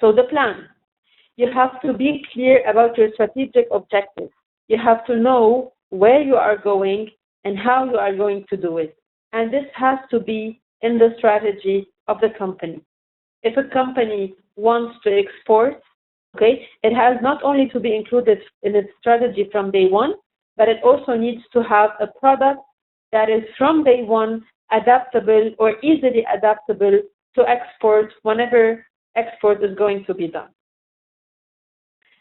So the plan. You have to be clear about your strategic objectives. You have to know where you are going and how you are going to do it. And this has to be in the strategy of the company. If a company wants to export, okay, it has not only to be included in its strategy from day one, but it also needs to have a product that is from day one adaptable or easily adaptable to export whenever export is going to be done.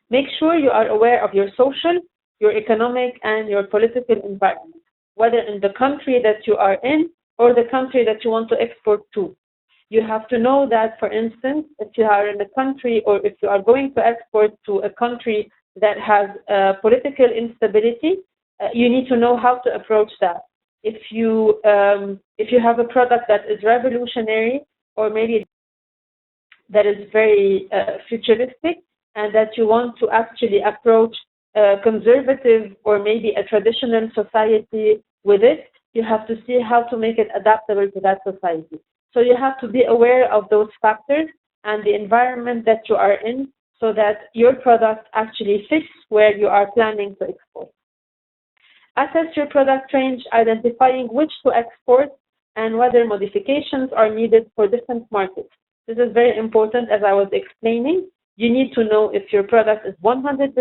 Make sure you are aware of your social, your economic, and your political environment, whether in the country that you are in or the country that you want to export to. You have to know that, for instance, if you are in a country or if you are going to export to a country that has political instability, you need to know how to approach that. If you have a product that is revolutionary or maybe that is very futuristic and that you want to actually approach a conservative or maybe a traditional society with it, you have to see how to make it adaptable to that society. So you have to be aware of those factors and the environment that you are in so that your product actually fits where you are planning to export. Assess your product range, identifying which to export and whether modifications are needed for different markets. This is very important, as I was explaining. You need to know if your product is 100%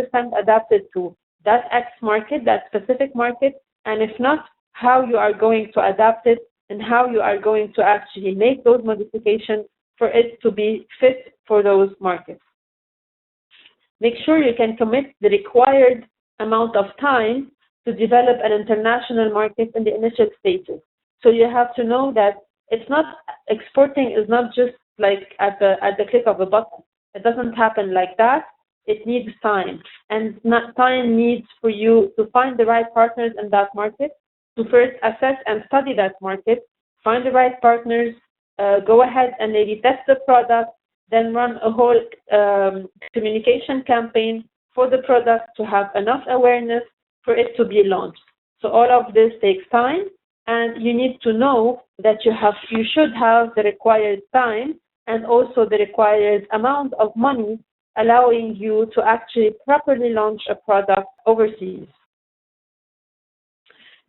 adapted to that X market, that specific market, and if not, how you are going to adapt it and how you are going to actually make those modifications for it to be fit for those markets. Make sure you can commit the required amount of time to develop an international market in the initial stages. So you have to know that it's not, exporting is not just like at the click of a button. It doesn't happen like that. It needs time. And time needs for you to find the right partners in that market, to first assess and study that market, find the right partners, go ahead and maybe test the product, then run a whole communication campaign for the product to have enough awareness for it to be launched. So all of this takes time, and you need to know that you should have the required time and also the required amount of money allowing you to actually properly launch a product overseas.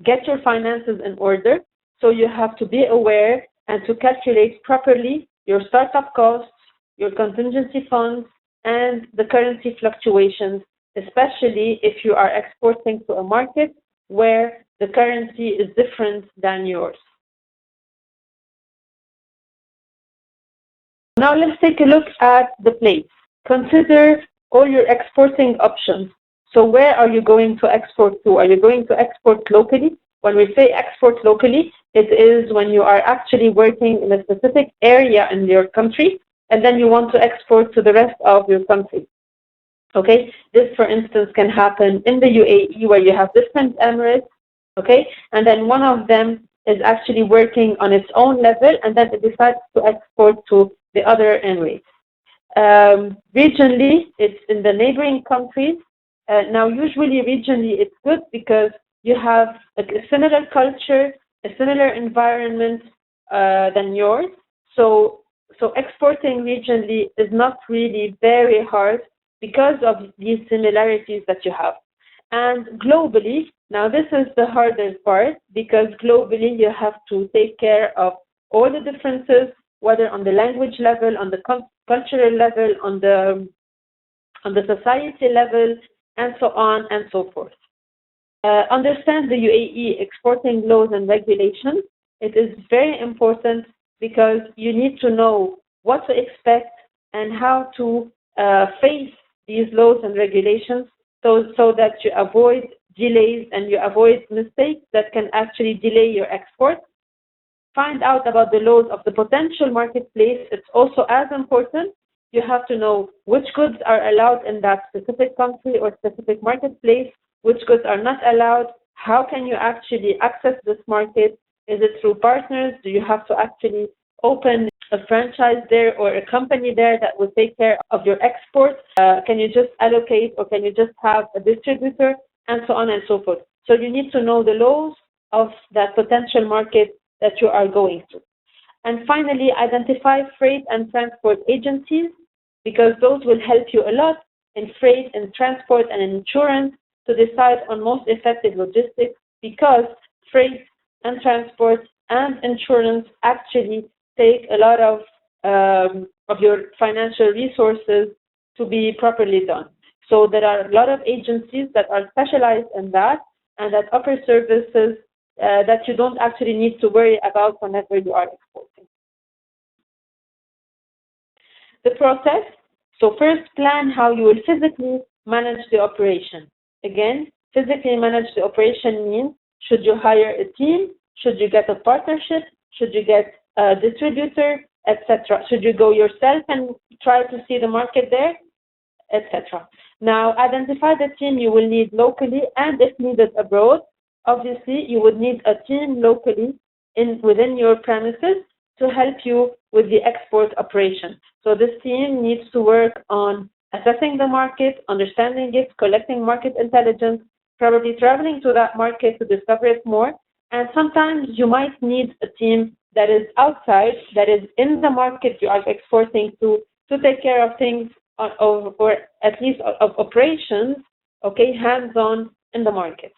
Get your finances in order. So you have to be aware and to calculate properly your startup costs, your contingency funds, and the currency fluctuations, especially if you are exporting to a market where the currency is different than yours. Now let's take a look at the place. Consider all your exporting options. So where are you going to export to? Are you going to export locally? When we say export locally, it is when you are actually working in a specific area in your country, and then you want to export to the rest of your country. Okay, this, for instance, can happen in the UAE where you have different emirates, okay, and then one of them is actually working on its own level, and then it decides to export to the other emirates. Regionally, it's in the neighboring countries. Now, usually regionally, it's good because you have a similar culture, a similar environment than yours. So exporting regionally is not really very hard because of these similarities that you have. And globally, now this is the hardest part because globally you have to take care of all the differences, whether on the language level, on the cultural level, on the society level, and so on and so forth. Understand the UAE exporting laws and regulations. It is very important because you need to know what to expect and how to face these laws and regulations so that you avoid delays and you avoid mistakes that can actually delay your export. Find out about the laws of the potential marketplace. It's also as important. You have to know which goods are allowed in that specific country or specific marketplace, which goods are not allowed. How can you actually access this market? Is it through partners? Do you have to actually open a franchise there or a company there that will take care of your export? Can you just allocate or can you just have a distributor? And so on and so forth. So you need to know the laws of that potential market that you are going to. And finally, identify freight and transport agencies because those will help you a lot in freight and transport and insurance to decide on most effective logistics, because freight and transport and insurance actually take a lot of your financial resources to be properly done. So there are a lot of agencies that are specialized in that and that offer services that you don't actually need to worry about whenever you are exporting. The process. So first, plan how you will physically manage the operation. Again, physically manage the operation means, should you hire a team? Should you get a partnership? Should you get a distributor, etc.? Should you go yourself and try to see the market there, etc.? Now, identify the team you will need locally, and if needed abroad. Obviously, you would need a team locally within your premises to help you with the export operation. So this team needs to work on assessing the market, understanding it, collecting market intelligence, probably traveling to that market to discover it more. And sometimes you might need a team that is outside, that is in the market you are exporting to take care of things, or at least of operations, okay, hands-on in the market.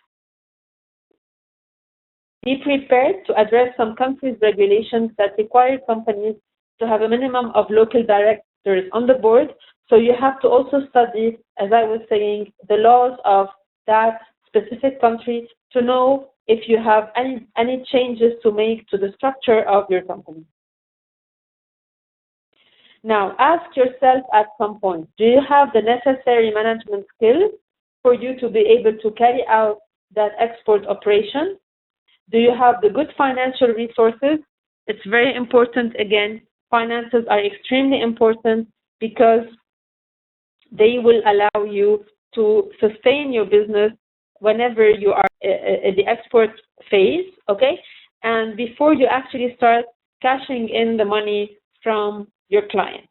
Be prepared to address some countries' regulations that require companies to have a minimum of local directors on the board. So you have to also study, as I was saying, the laws of that specific country to know if you have any changes to make to the structure of your company. Now, ask yourself at some point, do you have the necessary management skills for you to be able to carry out that export operation? Do you have the good financial resources? It's very important. Again, finances are extremely important because they will allow you to sustain your business whenever you are in the export phase, okay? And before you actually start cashing in the money from your client.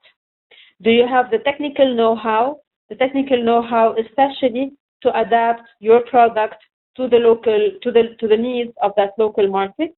Do you have the technical know-how? The technical know-how, especially to adapt your product to the local, to the needs of that local market?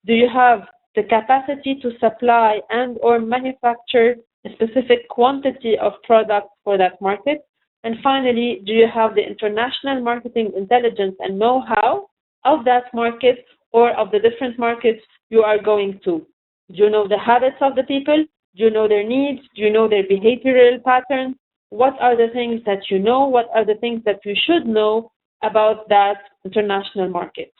Do you have the capacity to supply and or manufacture a specific quantity of products for that market? And finally, do you have the international marketing intelligence and know-how of that market or of the different markets you are going to? Do you know the habits of the people? Do you know their needs? Do you know their behavioral patterns? What are the things that you know? What are the things that you should know about that international market?